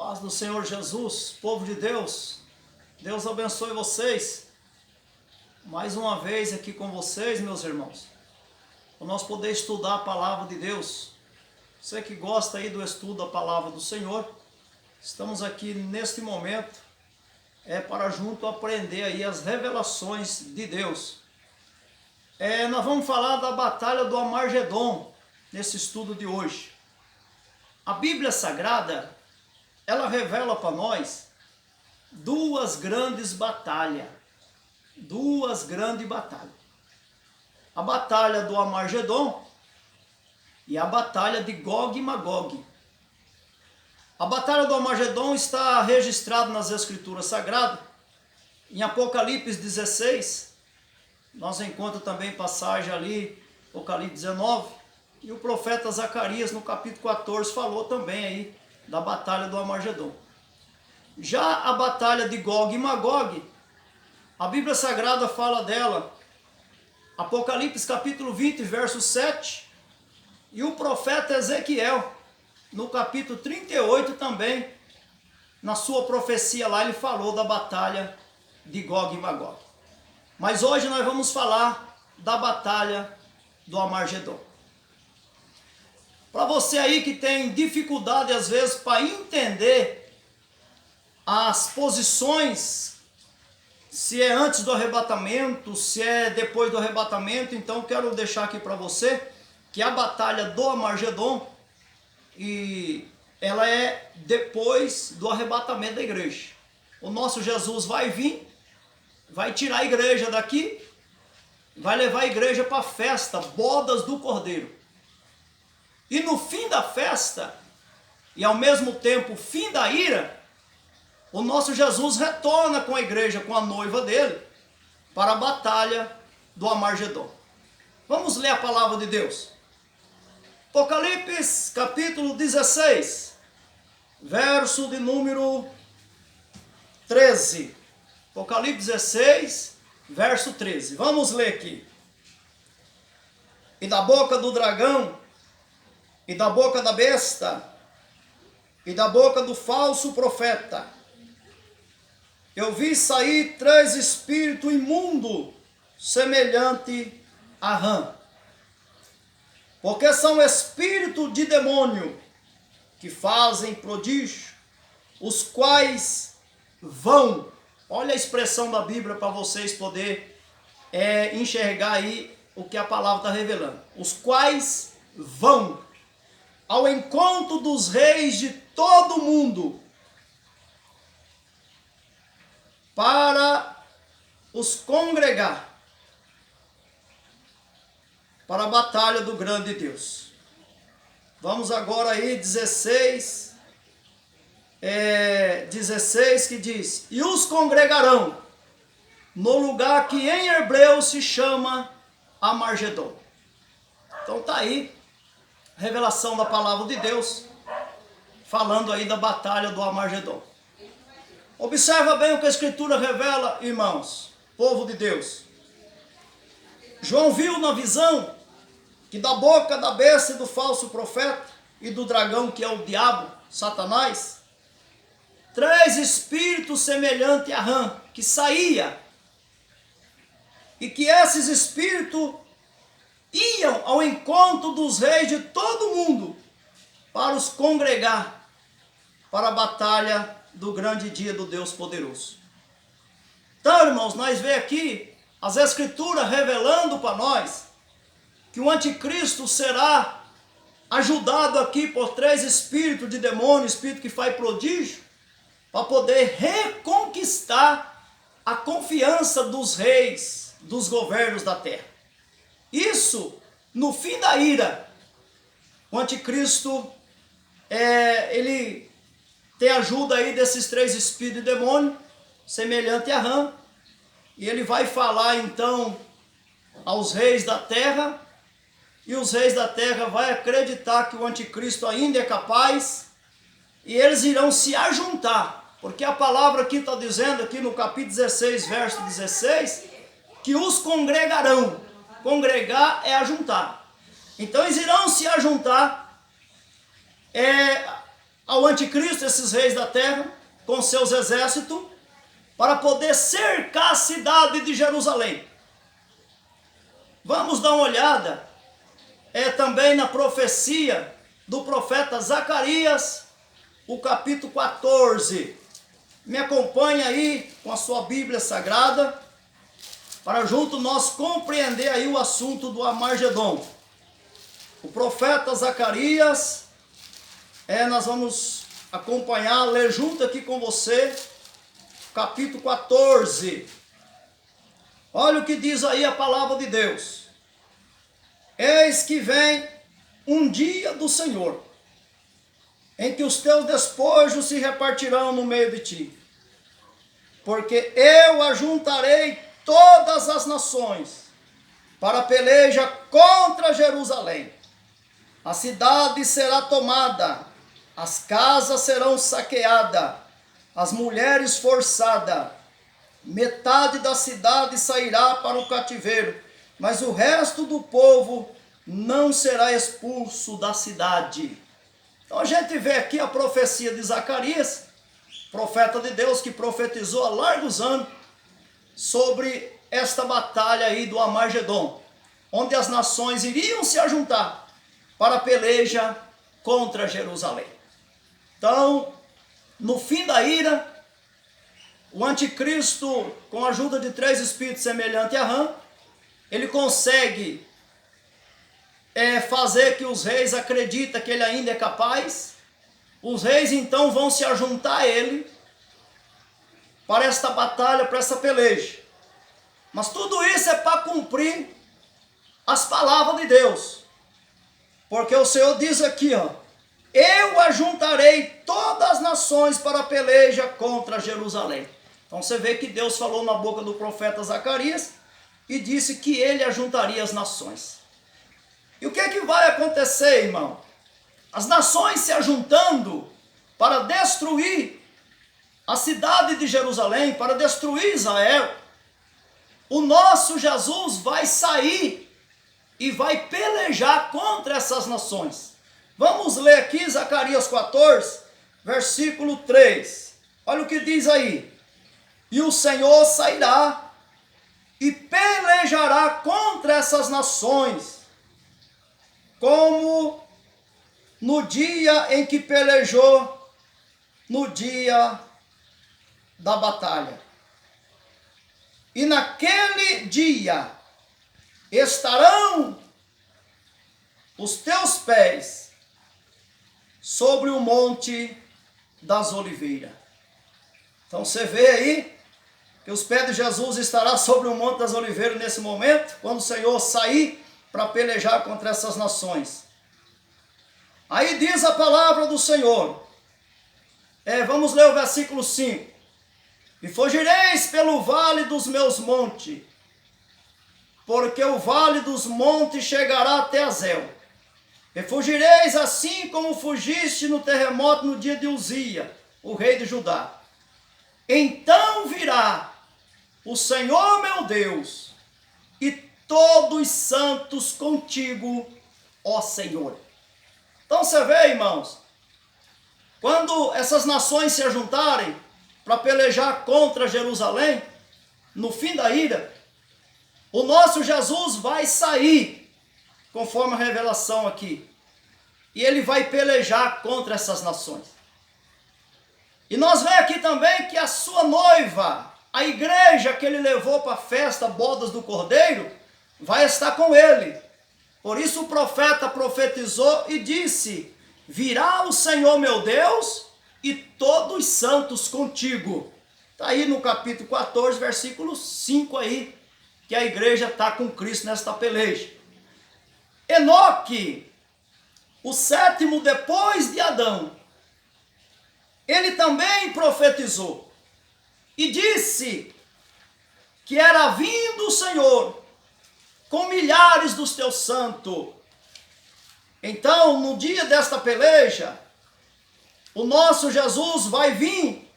Paz do Senhor Jesus, povo de Deus, Deus abençoe vocês. Mais uma vez aqui com vocês, meus irmãos, para nós poder estudar a palavra de Deus. Você que gosta aí do estudo da palavra do Senhor, estamos aqui neste momento, para junto aprender aí as revelações de Deus. Nós vamos falar da batalha do Armagedon, nesse estudo de hoje. A Bíblia Sagrada, ela revela para nós duas grandes batalhas. A batalha do Armagedon e a batalha de Gog e Magog. A batalha do Armagedon está registrada nas Escrituras Sagradas. Em Apocalipse 16, nós encontramos também passagem ali, Apocalipse 19, e o profeta Zacarias, no capítulo 14, falou também aí da batalha do Armagedon. Já a batalha de Gog e Magog, a Bíblia Sagrada fala dela, Apocalipse capítulo 20, verso 7, e o profeta Ezequiel, no capítulo 38 também, na sua profecia lá, ele falou da batalha de Gog e Magog. Mas hoje nós vamos falar da batalha do Armagedon. Para você aí que tem dificuldade às vezes para entender as posições, se é antes do arrebatamento, se é depois do arrebatamento, então quero deixar aqui para você que a batalha do Armagedon, ela é depois do arrebatamento da igreja. O nosso Jesus vai vir, vai tirar a igreja daqui, vai levar a igreja para a festa, bodas do Cordeiro. E no fim da festa, e ao mesmo tempo fim da ira, o nosso Jesus retorna com a igreja, com a noiva dele, para a batalha do Armagedon. Vamos ler a palavra de Deus. Apocalipse capítulo 16, verso de número 13. Apocalipse 16, verso 13. Vamos ler aqui. E da boca do dragão, e da boca da besta, e da boca do falso profeta, eu vi sair 3 espíritos imundos, semelhante a rã. Porque são espíritos de demônio, que fazem prodígio, os quais vão. Olha a expressão da Bíblia para vocês poderem enxergar aí o que a palavra está revelando. Os quais vão ao encontro dos reis de todo o mundo, para os congregar para a batalha do grande Deus. Vamos agora aí, 16 que diz: e os congregarão no lugar que em hebreu se chama Armagedon. Então está aí, revelação da palavra de Deus, falando aí da batalha do Armagedon. Observa bem o que a Escritura revela, irmãos, povo de Deus. João viu na visão que da boca da besta e do falso profeta e do dragão, que é o diabo, Satanás, 3 espíritos semelhantes a rã, que saía, e que esses espíritos iam ao encontro dos reis de todo o mundo para os congregar para a batalha do grande dia do Deus poderoso. Então, irmãos, nós vemos aqui as Escrituras revelando para nós que o anticristo será ajudado aqui por 3 espíritos de demônio, espírito que faz prodígio, para poder reconquistar a confiança dos reis, dos governos da terra. Isso, no fim da ira, o anticristo, ele tem ajuda aí desses 3 espíritos de demônio, semelhante a rã, e ele vai falar então aos reis da terra, e os reis da terra vão acreditar que o anticristo ainda é capaz, e eles irão se ajuntar, porque a palavra aqui está dizendo, aqui no capítulo 16, verso 16, que os congregarão. Congregar é ajuntar. Então eles irão se ajuntar ao anticristo, esses reis da terra, com seus exércitos, para poder cercar a cidade de Jerusalém. Vamos dar uma olhada também na profecia do profeta Zacarias, o capítulo 14. Me acompanha aí com a sua Bíblia Sagrada, para junto nós compreender aí o assunto do Amargedon. O profeta Zacarias, nós vamos acompanhar, ler junto aqui com você, capítulo 14. Olha o que diz aí a palavra de Deus. Eis que vem um dia do Senhor, em que os teus despojos se repartirão no meio de ti. Porque eu ajuntarei todas as nações para a peleja contra Jerusalém. A cidade será tomada, as casas serão saqueadas, as mulheres forçadas. Metade da cidade sairá para o cativeiro, mas o resto do povo não será expulso da cidade. Então a gente vê aqui a profecia de Zacarias, profeta de Deus que profetizou há largos anos sobre esta batalha aí do Amargedon, onde as nações iriam se ajuntar para a peleja contra Jerusalém. Então, no fim da ira, o anticristo, com a ajuda de 3 espíritos semelhantes a rã, ele consegue fazer que os reis acreditem que ele ainda é capaz. Os reis então vão se ajuntar a ele para esta batalha, para essa peleja. Mas tudo isso é para cumprir as palavras de Deus. Porque o Senhor diz aqui, ó, eu ajuntarei todas as nações para a peleja contra Jerusalém. Então você vê que Deus falou na boca do profeta Zacarias e disse que ele ajuntaria as nações. E o que é que vai acontecer, irmão? As nações se ajuntando para destruir a cidade de Jerusalém, para destruir Israel. O nosso Jesus vai sair e vai pelejar contra essas nações. Vamos ler aqui Zacarias 14, versículo 3. Olha o que diz aí. E o Senhor sairá e pelejará contra essas nações, como no dia em que pelejou, no dia da batalha. E naquele dia estarão os teus pés sobre o monte das oliveiras. Então você vê aí que os pés de Jesus estarão sobre o monte das oliveiras nesse momento, quando o Senhor sair para pelejar contra essas nações. Aí diz a palavra do Senhor. Vamos ler o versículo 5. E fugireis pelo vale dos meus montes, porque o vale dos montes chegará até Azel. E fugireis assim como fugiste no terremoto no dia de Uzia, o rei de Judá. Então virá o Senhor meu Deus, e todos os santos contigo, ó Senhor. Então você vê, irmãos, quando essas nações se ajuntarem para pelejar contra Jerusalém, no fim da ira, o nosso Jesus vai sair, conforme a revelação aqui, e ele vai pelejar contra essas nações. E nós vemos aqui também que a sua noiva, a igreja que ele levou para a festa, bodas do Cordeiro, vai estar com ele. Por isso o profeta profetizou e disse, virá o Senhor meu Deus e todos os santos contigo. Está aí no capítulo 14, versículo 5 aí, que a igreja está com Cristo nesta peleja. Enoque, o sétimo depois de Adão, ele também profetizou e disse que era vindo o Senhor com milhares dos teus santos. Então, no dia desta peleja, o nosso Jesus vai vir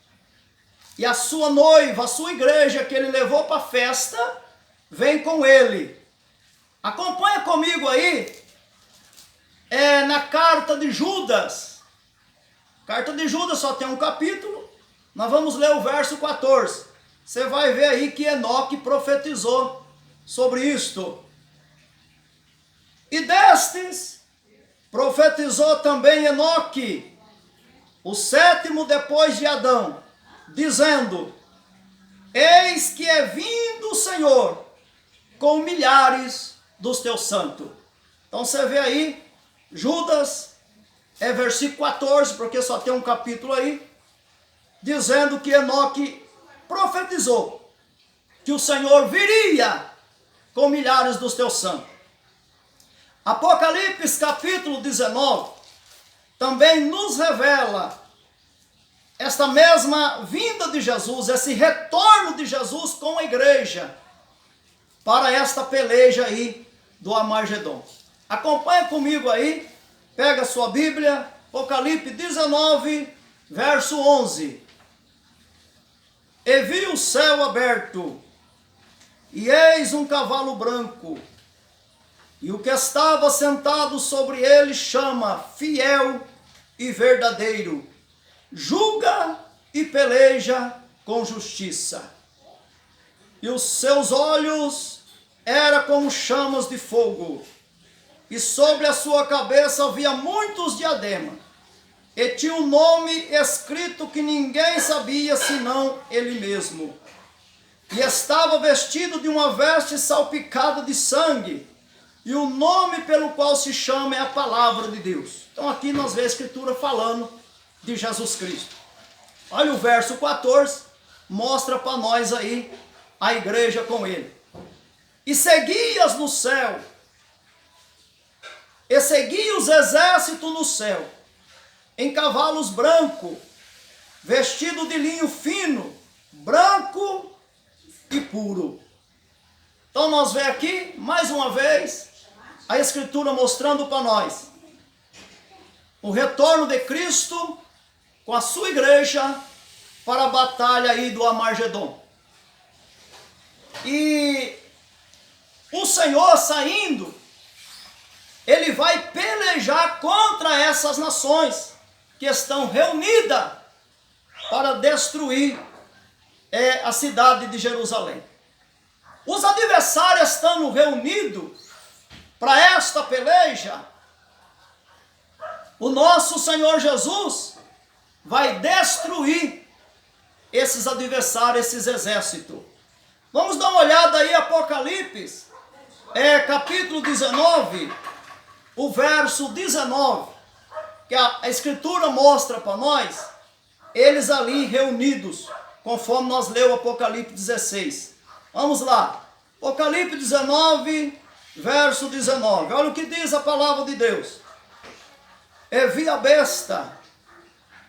e a sua noiva, a sua igreja que ele levou para a festa, vem com ele. Acompanha comigo aí, na carta de Judas, Carta de Judas só tem um capítulo, nós vamos ler o verso 14. Você vai ver aí que Enoque profetizou sobre isto. E destes profetizou também Enoque, o sétimo depois de Adão, dizendo: eis que é vindo o Senhor com milhares dos teus santos. Então você vê aí, Judas é versículo 14, porque só tem um capítulo aí, dizendo que Enoque profetizou que o Senhor viria com milhares dos teus santos. Apocalipse capítulo 19 também nos revela esta mesma vinda de Jesus, esse retorno de Jesus com a igreja para esta peleja aí do Armagedon. Acompanha comigo aí, pega a sua Bíblia, Apocalipse 19, verso 11. E vi o céu aberto, e eis um cavalo branco, e o que estava sentado sobre ele chama Fiel e Verdadeiro, julga e peleja com justiça. E os seus olhos eram como chamas de fogo, e sobre a sua cabeça havia muitos diademas, e tinha um nome escrito que ninguém sabia senão ele mesmo. E estava vestido de uma veste salpicada de sangue, e o nome pelo qual se chama é a Palavra de Deus. Então aqui nós vemos a Escritura falando de Jesus Cristo. Olha o verso 14, mostra para nós aí a igreja com ele. E seguias no céu, e seguia os exércitos no céu, em cavalos brancos, vestido de linho fino, branco e puro. Então nós vemos aqui, mais uma vez, a Escritura mostrando para nós o retorno de Cristo com a sua igreja para a batalha aí do Armagedon. E o Senhor saindo, ele vai pelejar contra essas nações que estão reunidas para destruir a cidade de Jerusalém. Os adversários estando reunidos para esta peleja, o nosso Senhor Jesus vai destruir esses adversários, esses exércitos. Vamos dar uma olhada aí, Apocalipse, capítulo 19, o verso 19, que a Escritura mostra para nós, eles ali reunidos, conforme nós lemos Apocalipse 16. Vamos lá, Apocalipse 19, verso 19, olha o que diz a palavra de Deus. E vi a besta,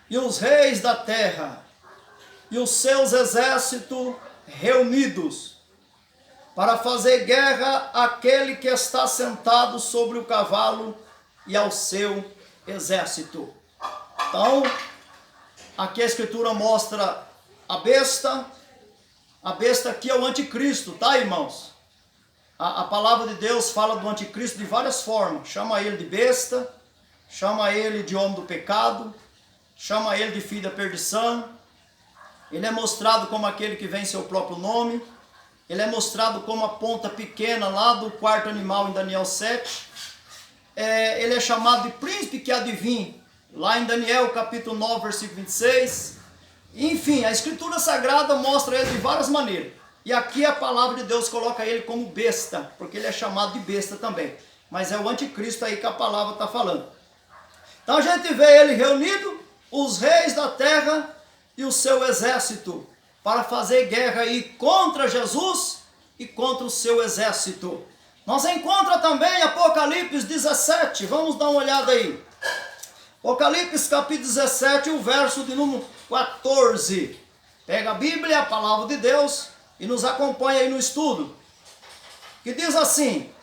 e os reis da terra, e os seus exércitos reunidos, para fazer guerra àquele que está sentado sobre o cavalo e ao seu exército. Então, aqui a Escritura mostra a besta aqui é o anticristo, tá, irmãos? A palavra de Deus fala do anticristo de várias formas, chama ele de besta, chama ele de homem do pecado, chama ele de filho da perdição, ele é mostrado como aquele que vem em seu próprio nome, ele é mostrado como a ponta pequena lá do quarto animal em Daniel 7, ele é chamado de príncipe que adivinha, lá em Daniel capítulo 9, versículo 26, enfim, a Escritura Sagrada mostra ele de várias maneiras, e aqui a palavra de Deus coloca ele como besta, porque ele é chamado de besta também, mas é o anticristo aí que a palavra está falando. Então a gente vê ele reunido, os reis da terra e o seu exército, para fazer guerra aí contra Jesus e contra o seu exército. Nós encontramos também Apocalipse 17, vamos dar uma olhada aí. Apocalipse capítulo 17, o verso de número 14. Pega a Bíblia, a palavra de Deus, e nos acompanha aí no estudo. Que diz assim: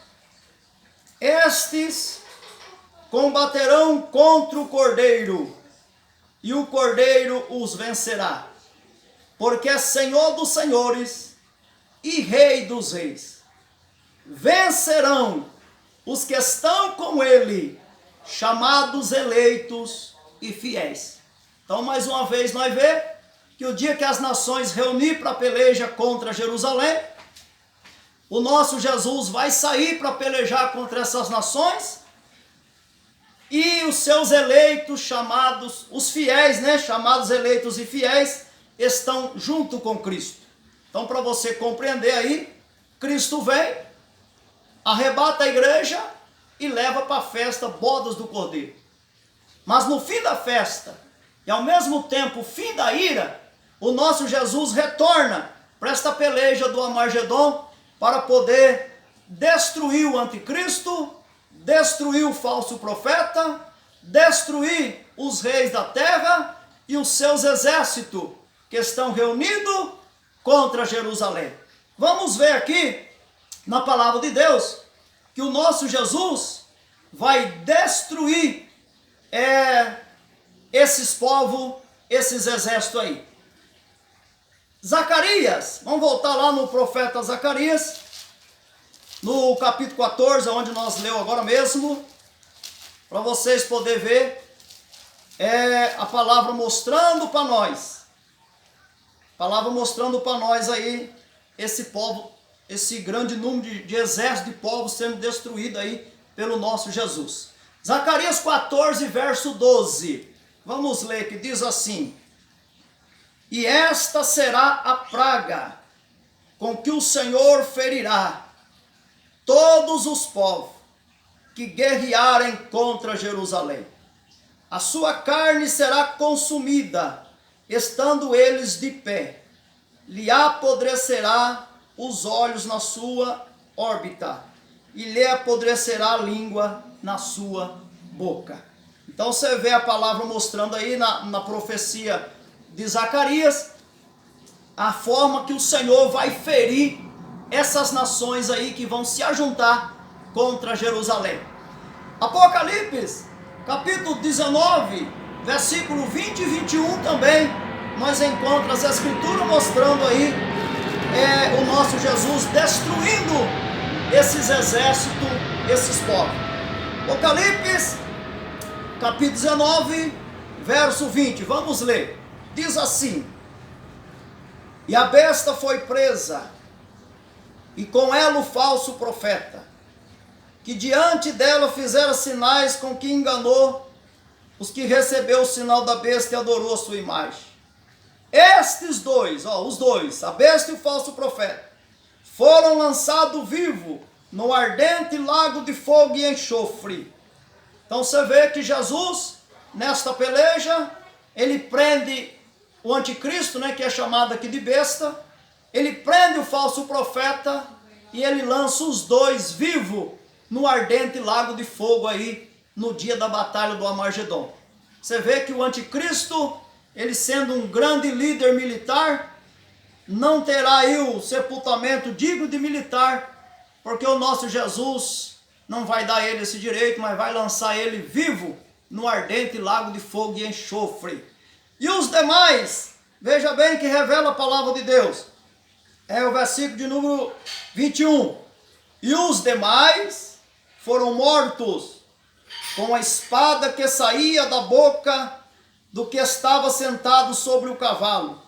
estes combaterão contra o Cordeiro, e o Cordeiro os vencerá, porque é Senhor dos senhores e Rei dos reis. Vencerão os que estão com ele, chamados, eleitos e fiéis. Então, mais uma vez, nós vemos que o dia que as nações reunir para a peleja contra Jerusalém, o nosso Jesus vai sair para pelejar contra essas nações, e os seus eleitos chamados, os fiéis, né, chamados eleitos e fiéis, estão junto com Cristo. Então, para você compreender aí, Cristo vem, arrebata a igreja e leva para a festa bodas do Cordeiro. Mas no fim da festa, e ao mesmo tempo o fim da ira, o nosso Jesus retorna para esta peleja do Armagedon para poder destruir o anticristo, destruir o falso profeta, destruir os reis da terra e os seus exércitos que estão reunidos contra Jerusalém. Vamos ver aqui na palavra de Deus que o nosso Jesus vai destruir esses povos, esses exércitos aí. Zacarias, vamos voltar lá no profeta Zacarias, no capítulo 14, onde nós lemos agora mesmo, para vocês poderem ver a palavra mostrando para nós. Palavra mostrando para nós aí esse povo, esse grande número de exército de povos sendo destruído aí pelo nosso Jesus. Zacarias 14, verso 12. Vamos ler, que diz assim: e esta será a praga com que o Senhor ferirá todos os povos que guerrearem contra Jerusalém. A sua carne será consumida, estando eles de pé. Lhe apodrecerá os olhos na sua órbita, e lhe apodrecerá a língua na sua boca. Então você vê a palavra mostrando aí na profecia de Zacarias, a forma que o Senhor vai ferir essas nações aí que vão se ajuntar contra Jerusalém. Apocalipse, capítulo 19, versículo 20 e 21 também, nós encontramos as escrituras mostrando aí o nosso Jesus destruindo esses exércitos, esses povos. Apocalipse, capítulo 19, verso 20, vamos ler. Diz assim: e a besta foi presa, e com ela o falso profeta, que diante dela fizera sinais com que enganou os que recebeu o sinal da besta e adorou a sua imagem. Estes dois, os dois, a besta e o falso profeta, foram lançados vivos no ardente lago de fogo e enxofre. Então você vê que Jesus, nesta peleja, ele prende o anticristo, né, que é chamado aqui de besta, ele prende o falso profeta e ele lança os dois vivos no ardente lago de fogo aí, no dia da batalha do Armagedon. Você vê que o anticristo, ele sendo um grande líder militar, não terá aí o sepultamento digno de militar, porque o nosso Jesus não vai dar a ele esse direito, mas vai lançar ele vivo no ardente lago de fogo e enxofre. E os demais, veja bem que revela a palavra de Deus, é o versículo de número 21. E os demais foram mortos com a espada que saía da boca do que estava sentado sobre o cavalo.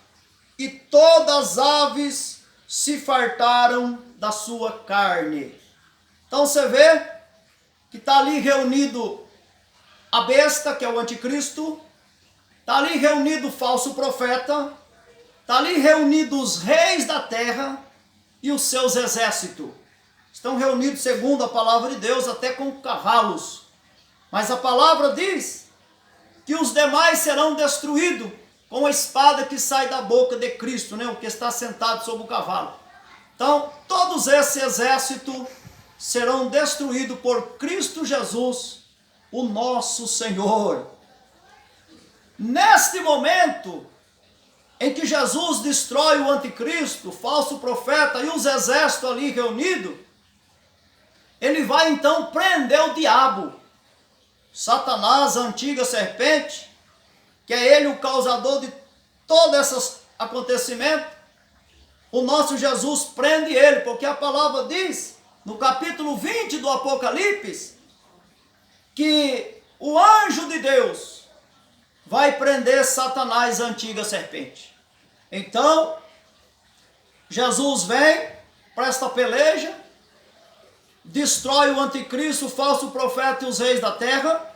E todas as aves se fartaram da sua carne. Então você vê que está ali reunido a besta, que é o anticristo, está ali reunido o falso profeta, está ali reunido os reis da terra e os seus exércitos. Estão reunidos segundo a palavra de Deus, até com cavalos. Mas a palavra diz que os demais serão destruídos com a espada que sai da boca de Cristo, né? O que está sentado sobre o cavalo. Então, todos esses exércitos serão destruídos por Cristo Jesus, o nosso Senhor. Neste momento em que Jesus destrói o anticristo, o falso profeta e os exércitos ali reunidos, ele vai então prender o diabo, Satanás, a antiga serpente, que é ele o causador de todos esses acontecimentos. O nosso Jesus prende ele, porque a palavra diz, no capítulo 20 do Apocalipse, que o anjo de Deus vai prender Satanás, a antiga serpente. Então, Jesus vem para esta peleja, destrói o anticristo, o falso profeta e os reis da terra,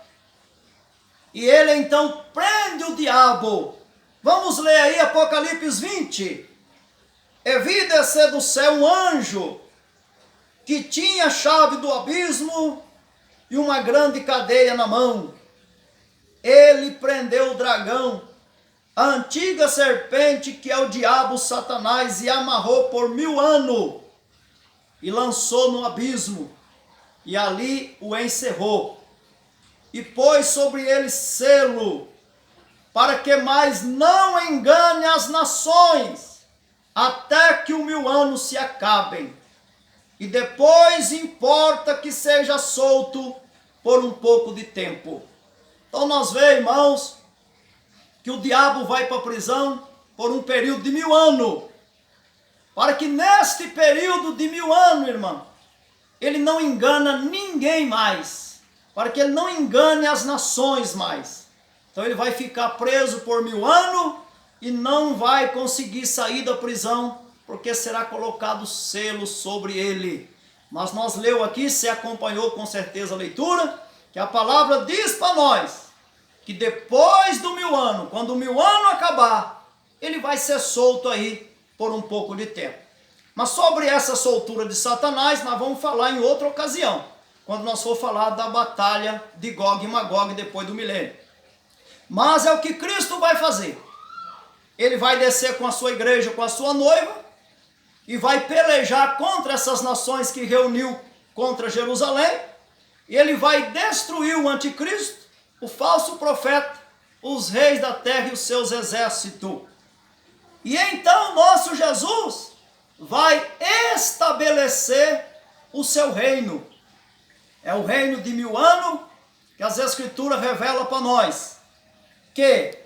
e ele então prende o diabo. Vamos ler aí Apocalipse 20. E vi descer do céu um anjo, que tinha a chave do abismo e uma grande cadeia na mão. Ele prendeu o dragão, a antiga serpente, que é o diabo, Satanás, e amarrou por 1000 anos, e lançou no abismo, e ali o encerrou, e pôs sobre ele selo, para que mais não engane as nações, até que os 1000 anos se acabem. E depois importa que seja solto por um pouco de tempo. Então nós vemos, irmãos, que o diabo vai para a prisão por um período de 1000 anos. Para que neste período de 1000 anos, irmão, ele não engana ninguém mais. Para que ele não engane as nações mais. Então ele vai ficar preso por 1000 anos e não vai conseguir sair da prisão, porque será colocado selo sobre ele. Mas nós leu aqui, você acompanhou com certeza a leitura, que a palavra diz para nós, que depois do 1000 anos, quando o 1000 anos acabar, ele vai ser solto aí por um pouco de tempo. Mas sobre essa soltura de Satanás, nós vamos falar em outra ocasião, quando nós for falar da batalha de Gog e Magog depois do milênio. Mas é o que Cristo vai fazer. Ele vai descer com a sua igreja, com a sua noiva, e vai pelejar contra essas nações que reuniu contra Jerusalém, e ele vai destruir o anticristo, o falso profeta, os reis da terra e os seus exércitos. E então nosso Jesus vai estabelecer o seu reino. É o reino de 1000 anos, que as Escrituras revelam para nós, que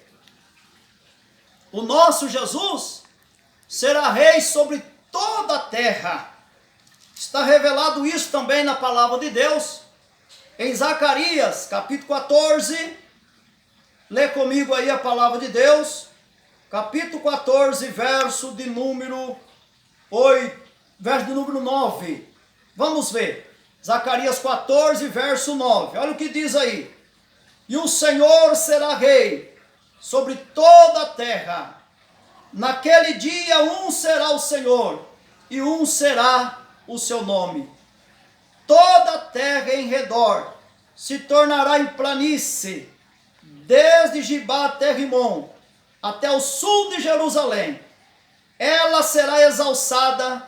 o nosso Jesus será rei sobre toda a terra. Está revelado isso também na palavra de Deus, em Zacarias, capítulo 14. Lê comigo aí a palavra de Deus, capítulo 14, verso de número 8, verso de número 9. Vamos ver. Zacarias 14, verso 9. Olha o que diz aí. E o Senhor será rei sobre toda a terra. Naquele dia um será o Senhor, e um será o seu nome. Toda a terra em redor se tornará em planície, desde Gibá até Rimon, até o sul de Jerusalém. Ela será exalçada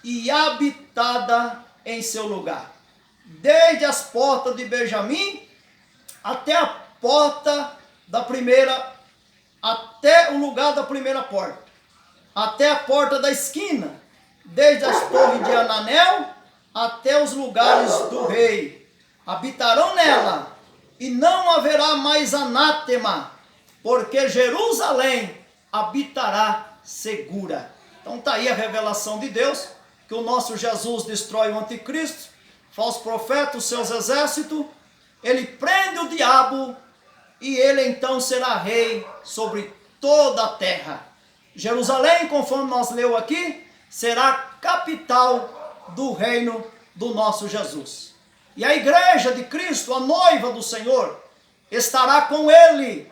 e habitada em seu lugar. Desde as portas de Benjamim até a porta da primeira, até o lugar da primeira porta, até a porta da esquina, desde as torres de Ananel até os lugares do rei. Habitarão nela, e não haverá mais anátema, porque Jerusalém habitará segura. Então está aí a revelação de Deus, que o nosso Jesus destrói o anticristo, falso profeta, os seus exércitos, ele prende o diabo, e ele então será rei sobre toda a terra. Jerusalém, conforme nós leu aqui, será capital do reino do nosso Jesus. E a igreja de Cristo, a noiva do Senhor, estará com ele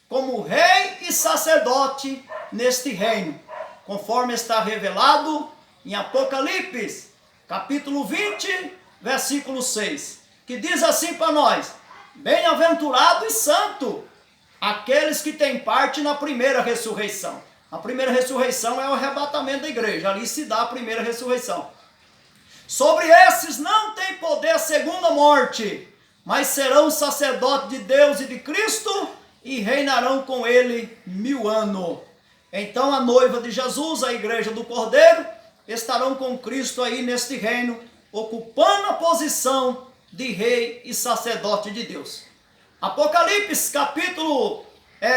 como rei e sacerdote neste reino, conforme está revelado em Apocalipse, capítulo 20, versículo 6, que diz assim para nós: bem-aventurado e santo aqueles que têm parte na primeira ressurreição. A primeira ressurreição é o arrebatamento da igreja, ali se dá a primeira ressurreição. Sobre esses não tem poder a segunda morte, mas serão sacerdotes de Deus e de Cristo e reinarão com ele 1000 anos. Então a noiva de Jesus, a igreja do Cordeiro, estarão com Cristo aí neste reino, ocupando a posição de rei e sacerdote de Deus. Apocalipse, capítulo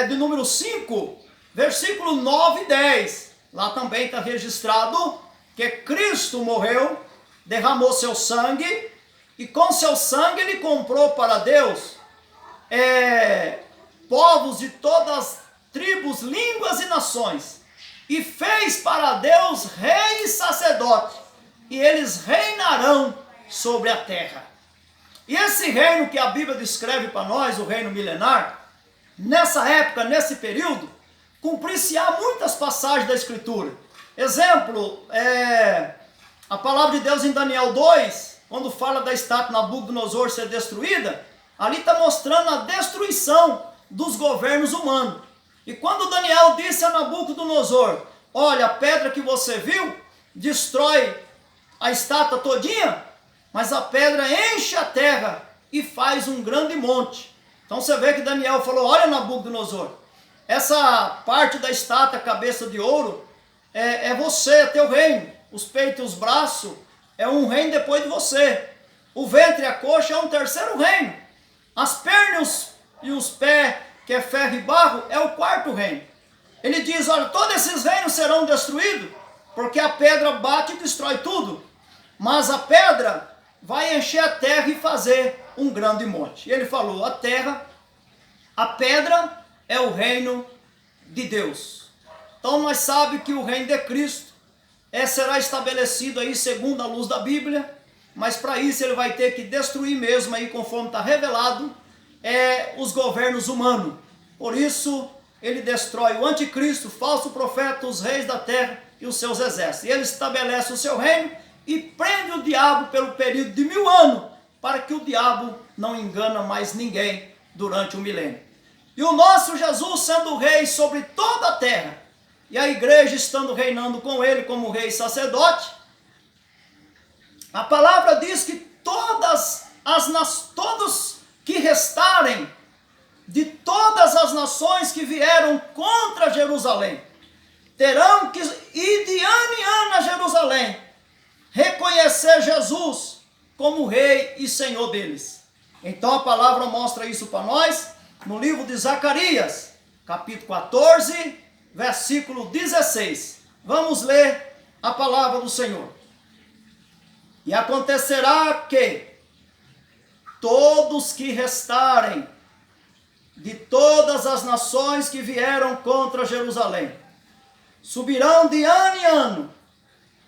de número 5, versículo 9 e 10. Lá também está registrado que Cristo morreu, derramou seu sangue, e com seu sangue ele comprou para Deus povos de todas as tribos, línguas e nações, e fez para Deus rei e sacerdote, e eles reinarão sobre a terra. E esse reino que a Bíblia descreve para nós, o reino milenar, nessa época, nesse período, cumprir-se-á muitas passagens da Escritura. Exemplo, a palavra de Deus em Daniel 2, quando fala da estátua Nabucodonosor ser destruída, ali está mostrando a destruição dos governos humanos. E quando Daniel disse a Nabucodonosor, olha, a pedra que você viu destrói a estátua todinha, mas a pedra enche a terra e faz um grande monte. Então você vê que Daniel falou, olha Nabucodonosor, essa parte da estátua, cabeça de ouro, é você, é teu reino. Os peitos e os braços é um reino depois de você. O ventre e a coxa é um terceiro reino. As pernas e os pés, que é ferro e barro, é o quarto reino. Ele diz, olha, todos esses reinos serão destruídos, porque a pedra bate e destrói tudo. Mas a pedra vai encher a terra e fazer um grande monte. E ele falou, a pedra é o reino de Deus. Então nós sabemos que o reino de Cristo será estabelecido aí segundo a luz da Bíblia, mas para isso ele vai ter que destruir mesmo aí, conforme está revelado, os governos humanos. Por isso ele destrói o anticristo, o falso profeta, os reis da terra e os seus exércitos. E ele estabelece o seu reino e prende o diabo pelo período de 1000 anos, para que o diabo não engana mais ninguém durante o milênio. E o nosso Jesus sendo rei sobre toda a terra, e a igreja estando reinando com ele como rei e sacerdote, a palavra diz que todos que restarem de todas as nações que vieram contra Jerusalém, terão que ir de ano em ano a Jerusalém, reconhecer Jesus como rei e senhor deles. Então a palavra mostra isso para nós no livro de Zacarias, capítulo 14, versículo 16. Vamos ler a palavra do Senhor. E acontecerá que todos que restarem de todas as nações que vieram contra Jerusalém subirão de ano em ano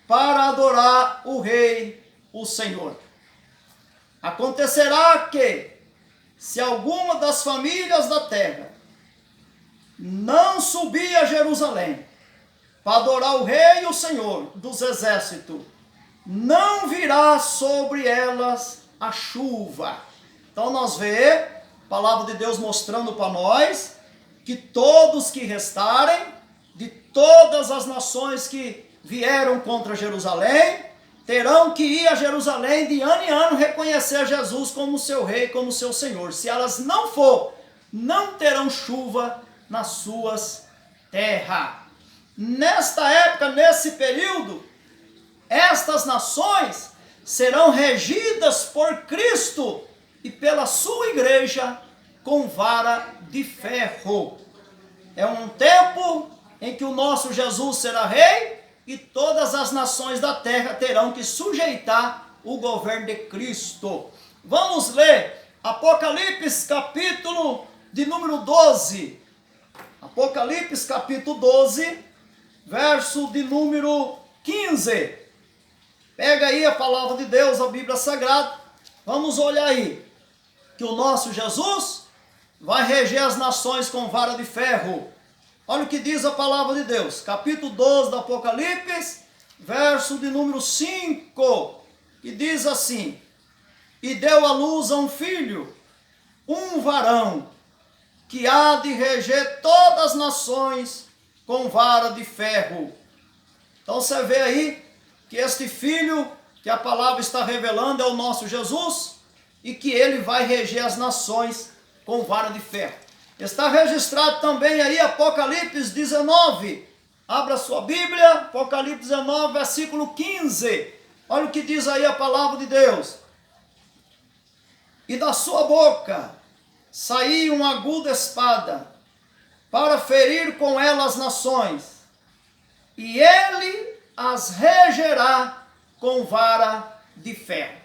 para adorar o Rei, o Senhor. Acontecerá que, se alguma das famílias da terra não subir a Jerusalém para adorar o Rei e o Senhor dos exércitos, não virá sobre elas a chuva. Então nós vemos a palavra de Deus mostrando para nós que todos que restarem, de todas as nações que vieram contra Jerusalém, terão que ir a Jerusalém de ano em ano reconhecer Jesus como seu rei, como seu senhor. Se elas não for, não terão chuva nas suas terras. Nesta época, nesse período, estas nações serão regidas por Cristo e pela sua igreja com vara de ferro. É um tempo em que o nosso Jesus será rei e todas as nações da terra terão que sujeitar o governo de Cristo. Vamos ler Apocalipse capítulo de número 12. Apocalipse capítulo 12, verso de número 15. Pega aí a palavra de Deus, a Bíblia Sagrada. Vamos olhar aí, que o nosso Jesus vai reger as nações com vara de ferro. Olha o que diz a palavra de Deus, capítulo 12 do Apocalipse, verso de número 5, que diz assim: e deu à luz a um filho, um varão, que há de reger todas as nações com vara de ferro. Então você vê aí que este filho que a palavra está revelando é o nosso Jesus, e que ele vai reger as nações com vara de ferro. Está registrado também aí Apocalipse 19. Abra sua Bíblia, Apocalipse 19, versículo 15. Olha o que diz aí a palavra de Deus. E da sua boca saiu uma aguda espada, para ferir com ela as nações, e ele as regerá com vara de ferro.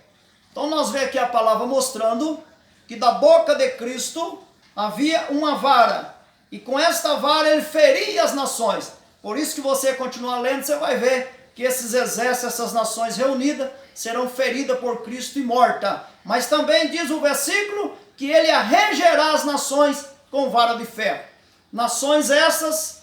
Então nós vemos aqui a palavra mostrando que da boca de Cristo havia uma vara, e com esta vara ele feria as nações. Por isso que você continuar lendo, você vai ver que esses exércitos, essas nações reunidas, serão feridas por Cristo e mortas. Mas também diz o versículo que ele regerá as nações com vara de ferro. Nações essas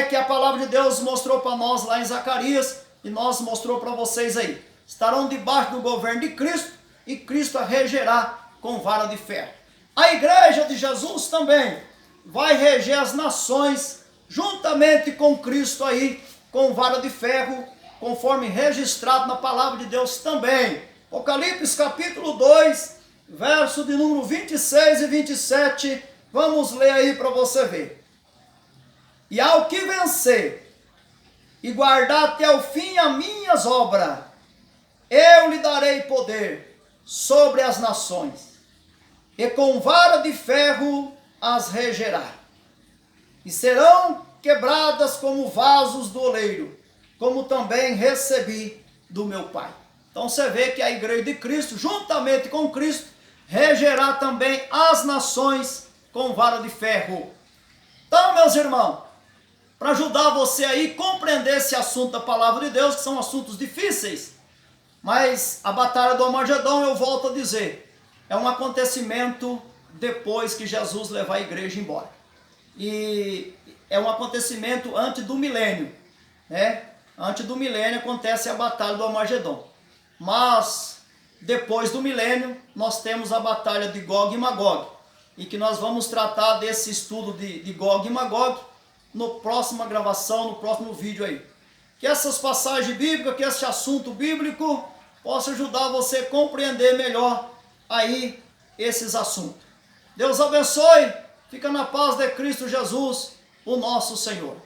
que a palavra de Deus mostrou para nós lá em Zacarias, e nós mostrou para vocês aí. Estarão debaixo do governo de Cristo, e Cristo a regerá com vara de ferro. A igreja de Jesus também vai reger as nações juntamente com Cristo aí, com vara de ferro, conforme registrado na palavra de Deus também. Apocalipse capítulo 2, verso de número 26 e 27, vamos ler aí para você ver. E ao que vencer e guardar até o fim as minhas obras, eu lhe darei poder sobre as nações, e com vara de ferro as regerá, e serão quebradas como vasos do oleiro, como também recebi do meu Pai. Então você vê que a igreja de Cristo, juntamente com Cristo, regerá também as nações com vara de ferro. Então, meus irmãos, para ajudar você aí a compreender esse assunto da palavra de Deus, que são assuntos difíceis, mas a batalha do Armagedon, eu volto a dizer, é um acontecimento depois que Jesus levar a igreja embora. E é um acontecimento antes do milênio, né? Antes do milênio acontece a batalha do Armagedon. Mas depois do milênio nós temos a batalha de Gog e Magog, e que nós vamos tratar desse estudo de Gog e Magog no próxima gravação, no próximo vídeo aí. Que essas passagens bíblicas, que esse assunto bíblico possa ajudar você a compreender melhor aí esses assuntos. Deus abençoe, fica na paz de Cristo Jesus, o nosso Senhor.